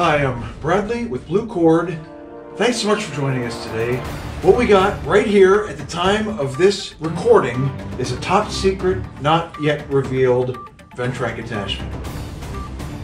Hi, I'm Bradley with Blue Cord. Thanks so much for joining us today. What we got right here at the time of this recording is a top secret, not yet revealed Ventrac attachment.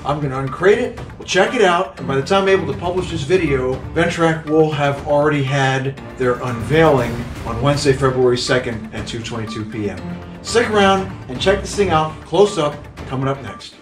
I'm going to uncrate it, we'll check it out, and by the time I'm able to publish this video, Ventrac will have already had their unveiling on Wednesday, February 2nd at 2:22 p.m. Stick around and check this thing out close up, coming up next.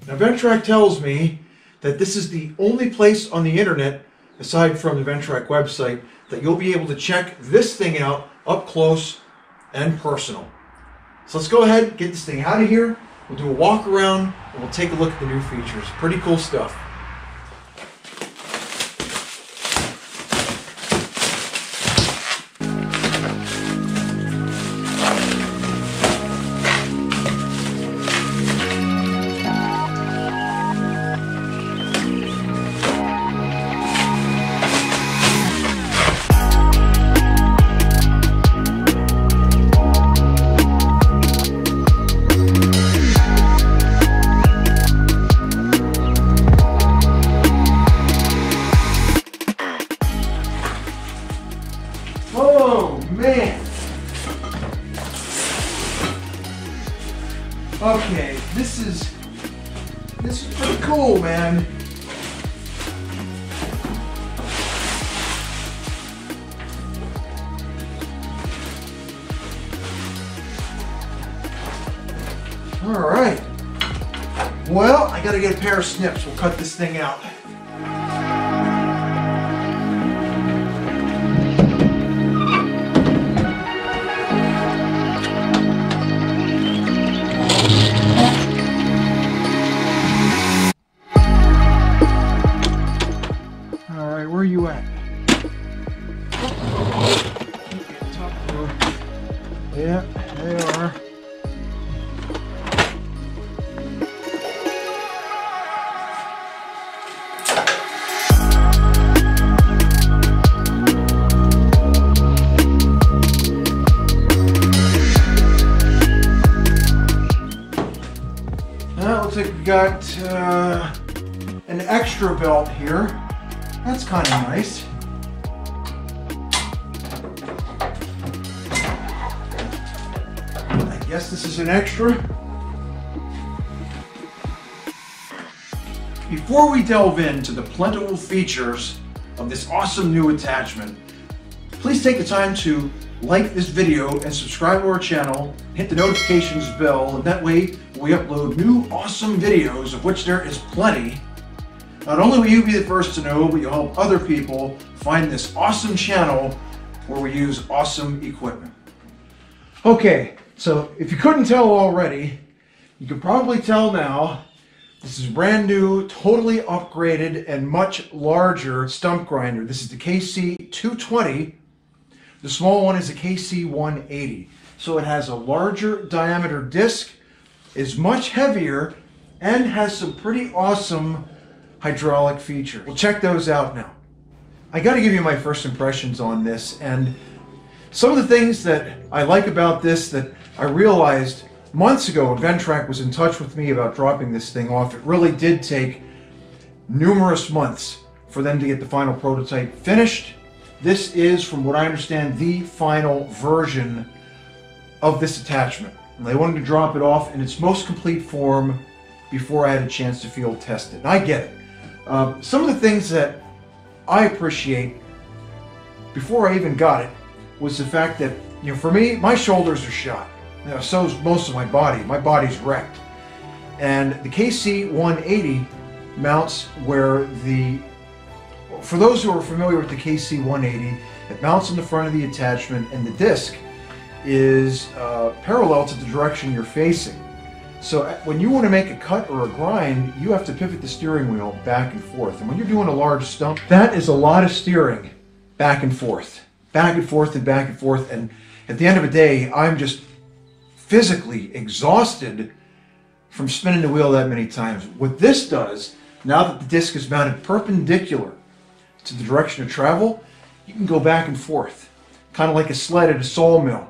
Now, Ventrac tells me that this is the only place on the internet, aside from the Ventrac website, that you'll be able to check this thing out up close and personal. So let's go ahead, get this thing out of here, we'll do a walk around, and we'll take a look at the new features. Pretty cool stuff. Oh man! Okay, this is pretty cool, man. All right. Well, I gotta get a pair of snips. We'll cut this thing out. Where are you at? Yeah, they are. Now, looks like we got an extra belt here. That's kind of nice. I guess this is an extra. Before we delve into the plentiful features of this awesome new attachment, please take the time to like this video and subscribe to our channel, hit the notifications bell, and that way when we upload new awesome videos, of which there is plenty, not only will you be the first to know, but you'll help other people find this awesome channel where we use awesome equipment. Okay, so if you couldn't tell already, you can probably tell now, this is a brand new, totally upgraded, and much larger stump grinder. This is the KC220. The small one is a KC180. So it has a larger diameter disc, is much heavier, and has some pretty awesome hydraulic features. We'll check those out now. I got to give you my first impressions on this, and Some of the things that I like about this that I realized months ago when Ventrac was in touch with me about dropping this thing off, it really did take numerous months for them to get the final prototype finished. This is, from what I understand, the final version of this attachment. And they wanted to drop it off in its most complete form before I had a chance to field test it. And I get it. Some of the things that I appreciate before I even got it was the fact that, you know, for me, my shoulders are shot. You know, so's most of my body. My body's wrecked. And the KC180 mounts where for those who are familiar with the KC180, it mounts in the front of the attachment, and the disc is parallel to the direction you're facing. So when you want to make a cut or a grind, you have to pivot the steering wheel back and forth. And when you're doing a large stump, that is a lot of steering back and forth, back and forth and back and forth. And at the end of the day, I'm just physically exhausted from spinning the wheel that many times. What this does, now that the disc is mounted perpendicular to the direction of travel, you can go back and forth, kind of like a sled at a sawmill.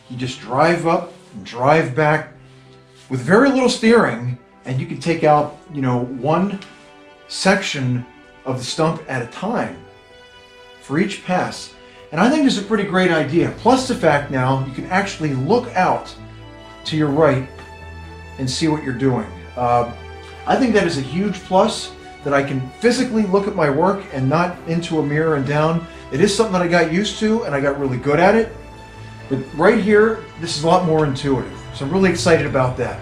You just drive up and drive back with very little steering, and you can take out, you know, one section of the stump at a time for each pass. And I think this is a pretty great idea. Plus the fact now you can actually look out to your right and see what you're doing. I think that is a huge plus, that I can physically look at my work and not into a mirror and down. It is something that I got used to and I got really good at it. But right here, this is a lot more intuitive. So I'm really excited about that.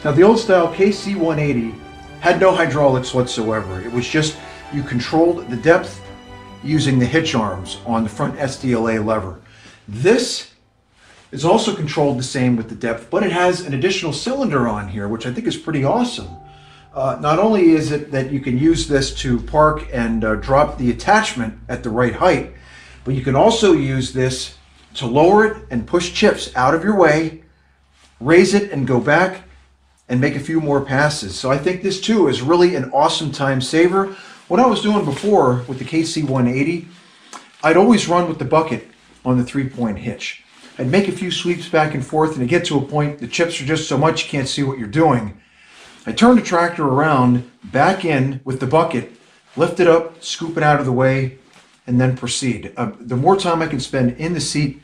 Now the old style KC180 had no hydraulics whatsoever. It was just, you controlled the depth using the hitch arms on the front SDLA lever. This is also controlled the same with the depth, but it has an additional cylinder on here, which I think is pretty awesome. Not only is it that you can use this to park and drop the attachment at the right height, but you can also use this to lower it and push chips out of your way, raise it and go back and make a few more passes. So I think this too is really an awesome time saver. What I was doing before with the KC180, I'd always run with the bucket on the 3-point hitch. I'd make a few sweeps back and forth, and to get to a point, the chips are just so much you can't see what you're doing. I turn the tractor around, back in with the bucket, lift it up, scoop it out of the way, and then proceed. The more time I can spend in the seat,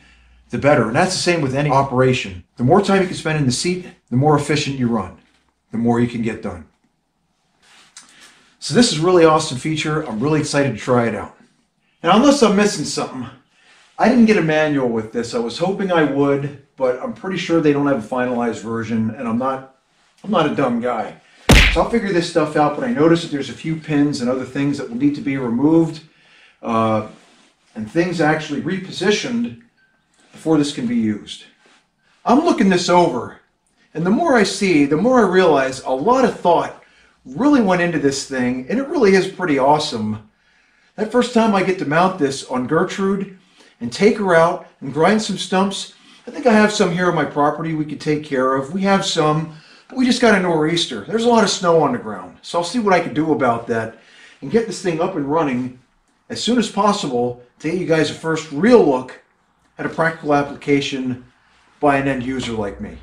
the better. And that's the same with any operation. The more time you can spend in the seat, the more efficient you run, the more you can get done. So this is a really awesome feature. I'm really excited to try it out. And unless I'm missing something, I didn't get a manual with this. I was hoping I would, but I'm pretty sure they don't have a finalized version, and I'm not a dumb guy. So I'll figure this stuff out, but I noticed that there's a few pins and other things that will need to be removed, and things actually repositioned before this can be used. I'm looking this over, and the more I see, the more I realize a lot of thought really went into this thing, and it really is pretty awesome. That first time I get to mount this on Gertrude and take her out and grind some stumps, I think I have some here on my property we could take care of. We have some, but we just got a nor'easter. There's a lot of snow on the ground, so I'll see what I can do about that and get this thing up and running as soon as possible to get you guys a first real look at a practical application by an end user like me.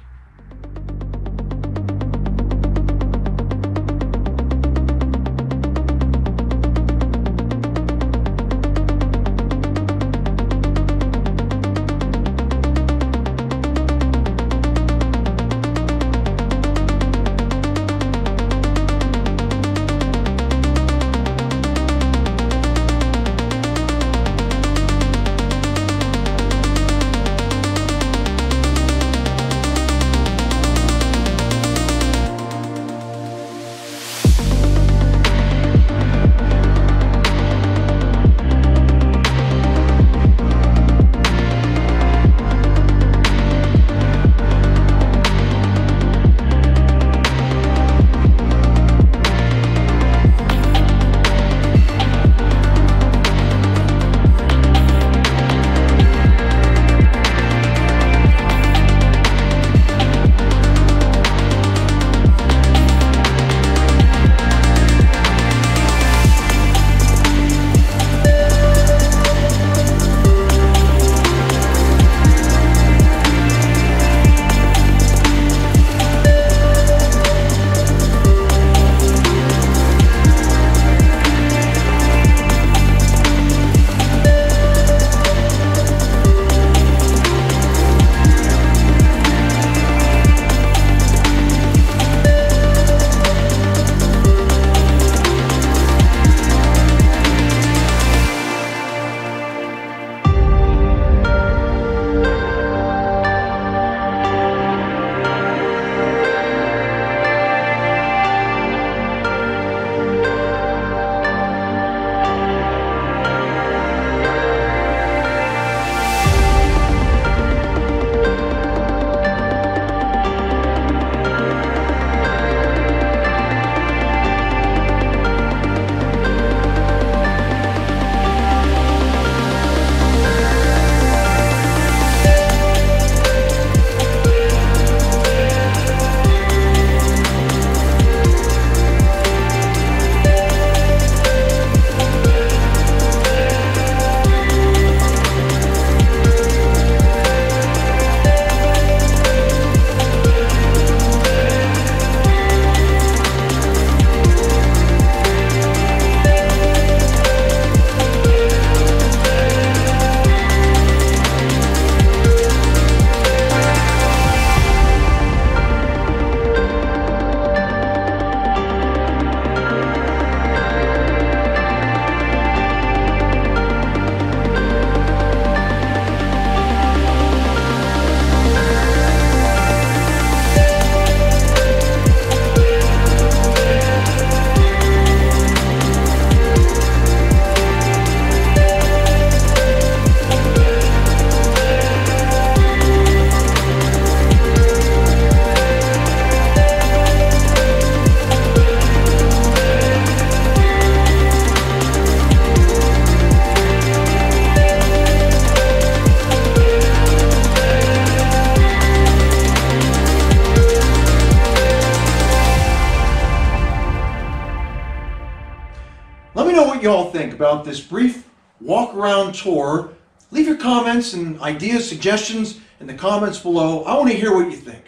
you all think about this brief walk-around tour. Leave your comments and ideas, suggestions in the comments below. I want to hear what you think.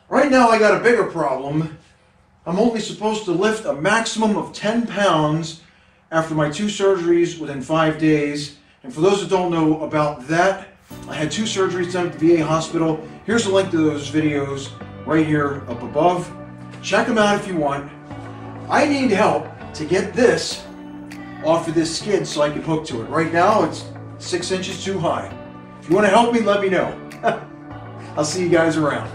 Right now I got a bigger problem. I'm only supposed to lift a maximum of 10 pounds after my 2 surgeries within 5 days. And for those that don't know about that, I had 2 surgeries done at the VA hospital. Here's a link to those videos right here up above. Check them out if you want. I need help to get this off of this skid so I can hook to it. Right now it's 6 inches too high. If you want to help me, let me know. I'll see you guys around.